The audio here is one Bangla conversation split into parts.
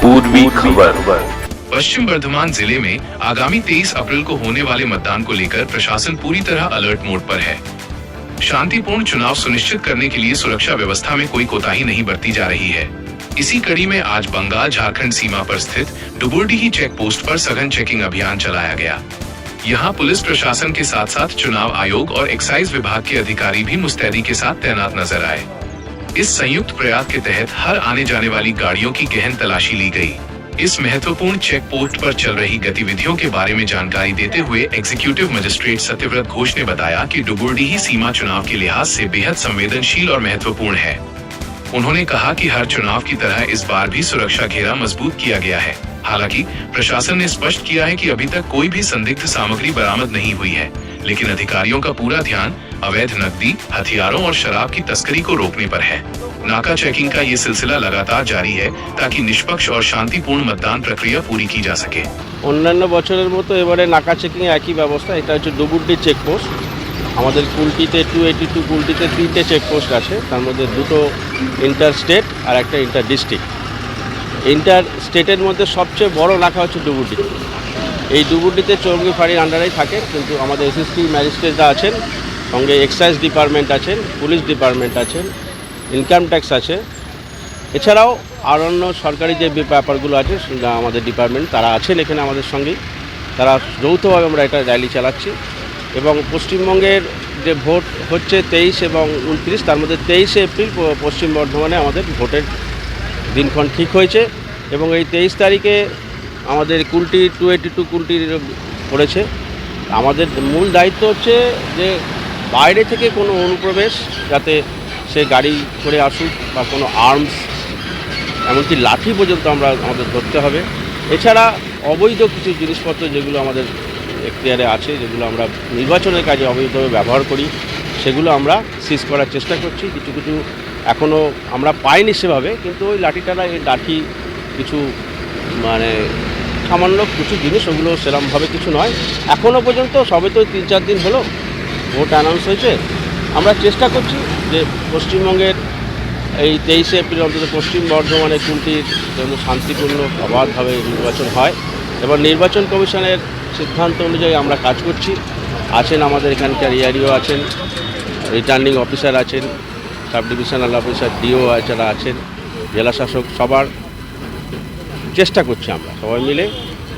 पूर्वी खबर। पश्चिम बर्धमान जिले में आगामी 23 अप्रैल को होने वाले मतदान को लेकर प्रशासन पूरी तरह अलर्ट मोड पर है। शांतिपूर्ण चुनाव सुनिश्चित करने के लिए सुरक्षा व्यवस्था में कोई कोताही नहीं बरती जा रही है। इसी कड़ी में आज बंगाल झारखंड सीमा पर स्थित डुबुरडीही चेक पोस्ट पर सघन चेकिंग अभियान चलाया गया। यहाँ पुलिस प्रशासन के साथ साथ चुनाव आयोग और एक्साइज विभाग के अधिकारी भी मुस्तैदी के साथ तैनात नजर आए। इस संयुक्त प्रयास के तहत हर आने जाने वाली गाड़ियों की गहन तलाशी ली गई। इस महत्वपूर्ण चेक पोस्ट पर चल रही गतिविधियों के बारे में जानकारी देते हुए एग्जीक्यूटिव मजिस्ट्रेट सत्यव्रत घोष ने बताया कि डुबुरडीही सीमा चुनाव के लिहाज से बेहद संवेदनशील और महत्वपूर्ण है। उन्होंने कहा कि हर चुनाव की तरह इस बार भी सुरक्षा घेरा मजबूत किया गया है। हालांकि प्रशासन ने स्पष्ट किया है कि अभी तक कोई भी संदिग्ध सामग्री बरामद नहीं हुई है, लेकिन अधिकारियों का पूरा ध्यान अवैध नकदी, हथियारों और शराब की तस्करी को रोकने पर है। नाका चेकिंग का ये सिलसिला लगातार जारी है ताकि निष्पक्ष और शांतिपूर्ण मतदान प्रक्रिया पूरी की जा सके। অন্যান্য বছরের মতো এবারে নাকা চেকিং একই ব্যবস্থা। এটা হচ্ছে ডুবুরডি চেকপোস্ট। আমাদের কুলটিতে 282 কুলটিতে 3টে চেকপোস্ট আছে, তার মধ্যে দুটো ইন্টার স্টেট আর একটা ইন্টার ডিস্ট্রিক্ট। ইন্টার স্টেটের মধ্যে সবচেয়ে বড় নাকা হচ্ছে ডুবুরডি। এই ডুবুরডিতে চৌরঙ্গি ফাঁড়ির আন্ডারেই থাকে, কিন্তু আমাদের এসএসপি ম্যাজিস্ট্রেটরা আছেন, সঙ্গে এক্সাইজ ডিপার্টমেন্ট আছেন, পুলিশ ডিপার্টমেন্ট আছেন, ইনকাম ট্যাক্স আছে, এছাড়াও আর অন্য সরকারি যে ব্যাপারগুলো আছে আমাদের ডিপার্টমেন্ট তারা আছেন এখানে আমাদের সঙ্গেই। তারা যৌথভাবে আমরা এটা র্যালি চালাচ্ছি এবং পশ্চিমবঙ্গের যে ভোট হচ্ছে 23 এবং 29, তার মধ্যে 23শে এপ্রিল পশ্চিম বর্ধমানে আমাদের ভোটের দিনক্ষণ ঠিক হয়েছে এবং এই 23 তারিখে আমাদের কুলটি 282 কুলটির পড়েছে। আমাদের মূল দায়িত্ব হচ্ছে যে বাইরে থেকে কোনো অনুপ্রবেশ যাতে সে গাড়ি করে আসুক বা কোনো আর্মস এমনকি লাঠি পর্যন্ত আমাদের ধরতে হবে। এছাড়া অবৈধ কিছু জিনিসপত্র যেগুলো আমাদের এখতিয়ারে আছে, যেগুলো আমরা নির্বাচনের কাজে অবৈধভাবে ব্যবহার করি, সেগুলো আমরা সিজ করার চেষ্টা করছি। কিছু কিছু এখনও আমরা পাইনি সেভাবে, কিন্তু ওই লাঠি কিছু মানে সামান্য কিছু জিনিস, ওগুলো সেরকমভাবে কিছু নয়। এখনও পর্যন্ত সবে তো 3-4 দিন হলো ভোট অ্যানাউন্স হয়েছে। আমরা চেষ্টা করছি যে পশ্চিমবঙ্গের এই 23শে এপ্রিল অন্তত পশ্চিম বর্ধমানের কুলটির জন্য শান্তিপূর্ণ অবাধভাবে নির্বাচন হয় এবং নির্বাচন কমিশনের সিদ্ধান্ত অনুযায়ী আমরা কাজ করছি। আছেন আমাদের এখানকার এআরইও আছেন, রিটার্নিং অফিসার আছেন, সাব ডিভিশনাল অফিসার ডিও যারা আছেন, জেলা শাসক, সবার চেষ্টা করছি আমরা সবাই মিলে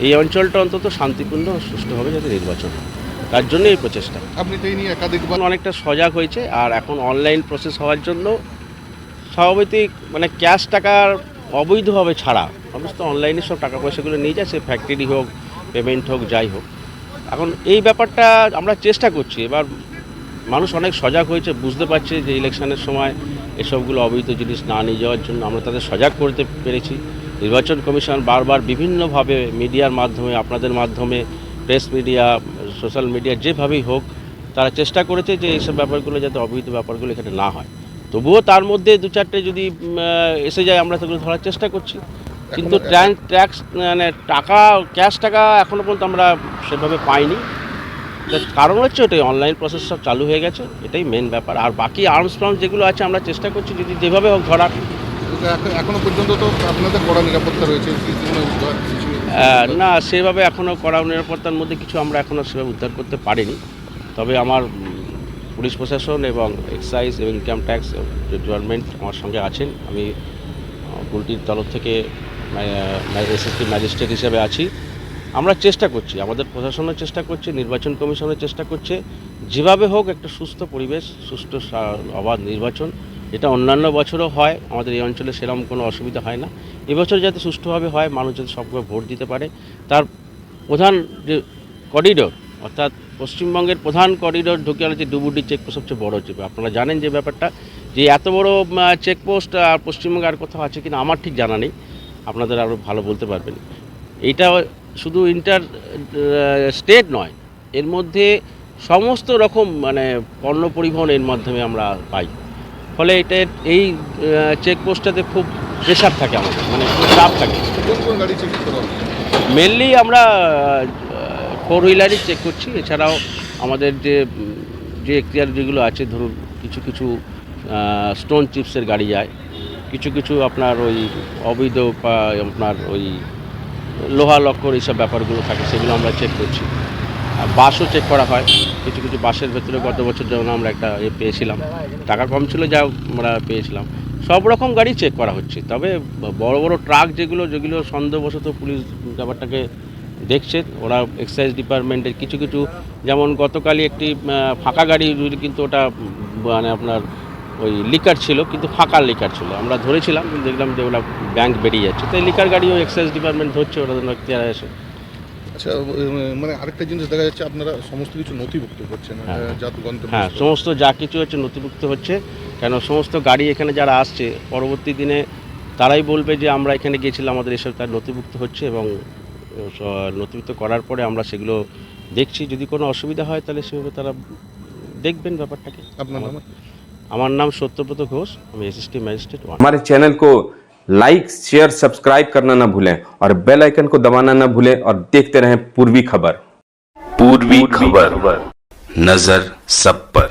এই অঞ্চলটা অন্তত শান্তিপূর্ণ সুষ্ঠুভাবে যাতে নির্বাচন হয়, তার জন্য এই প্রচেষ্টা। আপনি তো এই নিয়ে একাধিকবার অনেকটা সজাগ হয়েছে আর এখন অনলাইন প্রসেস হওয়ার জন্য স্বাভাবিক মানে ক্যাশ টাকার অবৈধভাবে ছাড়া সমস্ত অনলাইনে সব টাকা পয়সাগুলো নিয়ে যায়, সে ফ্যাক্টরি হোক, পেমেন্ট হোক, যাই হোক। এখন এই ব্যাপারটা আমরা চেষ্টা করছি। এবার মানুষ অনেক সজাগ হয়েছে, বুঝতে পারছে যে ইলেকশনের সময় এসবগুলো অবৈধ জিনিস না নিয়ে যাওয়ার জন্য আমরা তাদের সজাগ করতে পেরেছি। নির্বাচন কমিশন বারবার বিভিন্নভাবে মিডিয়ার মাধ্যমে, আপনাদের মাধ্যমে, প্রেস মিডিয়া, সোশ্যাল মিডিয়া, যেভাবেই হোক তারা চেষ্টা করেছে যে এইসব ব্যাপারগুলো যাতে অবৈধ ব্যাপারগুলো এখানে না হয়। তবুও তার মধ্যে 2-4টে যদি এসে যায় আমরা সেগুলো ধরার চেষ্টা করছি, কিন্তু ট্যাক্স মানে টাকা, ক্যাশ টাকা এখনও পর্যন্ত আমরা সেভাবে পাইনি। কারণ হচ্ছে ওটাই অনলাইন প্রসেস সব চালু হয়ে গেছে, এটাই মেন ব্যাপার। আর বাকি আর্মস যেগুলো আছে আমরা চেষ্টা করছি যদি যেভাবে হোক ধরার। এখনো পর্যন্ত তো আপনাদের কড়া নিরাপত্তা রয়েছে, না সেভাবে এখনও কড়া নিরাপত্তার মধ্যে কিছু আমরা এখনও সেভাবে উদ্ধার করতে পারিনি। তবে আমার পুলিশ প্রশাসন এবং এক্সাইজ এবং ইনকাম ট্যাক্স ডিপার্টমেন্ট আমার সঙ্গে আছেন। আমি কুলটির তরফ থেকে এসএসপি ম্যাজিস্ট্রেট হিসেবে আছি। আমরা চেষ্টা করছি, আমাদের প্রশাসনও চেষ্টা করছে, নির্বাচন কমিশনও চেষ্টা করছে, যেভাবে হোক একটা সুস্থ পরিবেশ, সুষ্ঠু অবাধ নির্বাচন, এটা অন্যান্য বছরও হয়, আমাদের এই অঞ্চলে সেরকম কোনো অসুবিধা হয় না। এবছর যাতে সুষ্ঠুভাবে হয়, মানুষ যাতে সবভাবে ভোট দিতে পারে, তার প্রধান যে করিডোর অর্থাৎ পশ্চিমবঙ্গের প্রধান করিডোর ঢুকে হচ্ছে ডুবুরডি চেকপোস্ট সবচেয়ে বড় চেক। আপনারা জানেন যে ব্যাপারটা, যে এত বড় চেকপোস্ট আর পশ্চিমবঙ্গে আর কোথাও আছে কিনা আমার ঠিক জানা নেই, আপনাদের আরও ভালো বলতে পারবেন। এইটা শুধু ইন্টার স্টেট নয়, এর মধ্যে সমস্ত রকম মানে পণ্য পরিবহন এর মাধ্যমে আমরা পাই। ফলে এটা এই চেকপোস্টটাতে খুব প্রেশার থাকে আমাদের, মানে খুব চাপ থাকে। মেনলি আমরা 4 হুইলারই চেক করছি। এছাড়াও আমাদের যে এখতিয়ার যেগুলো আছে, ধরুন কিছু স্টোন চিপসের গাড়ি যায়, কিছু কিছু আপনার ওই অবৈধ বা আপনার ওই লোহা লক্কর এইসব ব্যাপারগুলো থাকে, সেগুলো আমরা চেক করছি। আর বাসও চেক করা হয়, কিছু কিছু বাসের ভেতরে গত বছর যেমন আমরা একটা পেয়েছিলাম, টাকা কম ছিল যা আমরা পেয়েছিলাম। সব রকম গাড়ি চেক করা হচ্ছে, তবে বড় বড় ট্রাক যেগুলো যেগুলো সন্দেহবশত পুলিশ ব্যাপারটাকে দেখছে, ওরা এক্সাইজ ডিপার্টমেন্টের কিছু কিছু, যেমন গতকালই একটি ফাঁকা গাড়ি, কিন্তু ওটা মানে আপনার ওই লিকার ছিল, কিন্তু ফাঁকা লিকার ছিল, আমরা ধরেছিলাম, কিন্তু দেখলাম যে ওরা ব্যাংক বেরিয়ে যাচ্ছে, তো এই লিকার গাড়িও এক্সাইজ ডিপার্টমেন্ট ধরছে, ওরা এখতিয়ারে আসে। আচ্ছা, মানে আরেকটা জিনিস দেখা যাচ্ছে আপনারা সমস্ত কিছু নথিভুক্ত করছেন, জাত গন্তব্য। হ্যাঁ, সমস্ত যা কিছু হচ্ছে নথিভুক্ত হচ্ছে, কেন সমস্ত গাড়ি এখানে যারা আসছে পরবর্তী দিনে তারাই বলবে যে আমরা এখানে গিয়েছিলাম, আমাদের এসব তার নথিভুক্ত হচ্ছে, এবং নথিভুক্ত করার পরে আমরা সেগুলো দেখছি, যদি কোনো অসুবিধা হয় তাহলে সেভাবে তারা দেখবেন ব্যাপারটাকে। আপনার নাম? আমার নাম সত্যব্রত ঘোষ, আমি অ্যাসিস্ট্যান্ট ম্যাজিস্ট্রেট 1। हमारे चैनल को लाइक शेयर सब्सक्राइब करना ना भूलें और बेल आइकन को दबाना ना भूलें और देखते रहें पूर्वी खबर। पूर्वी खबर, नजर सब पर।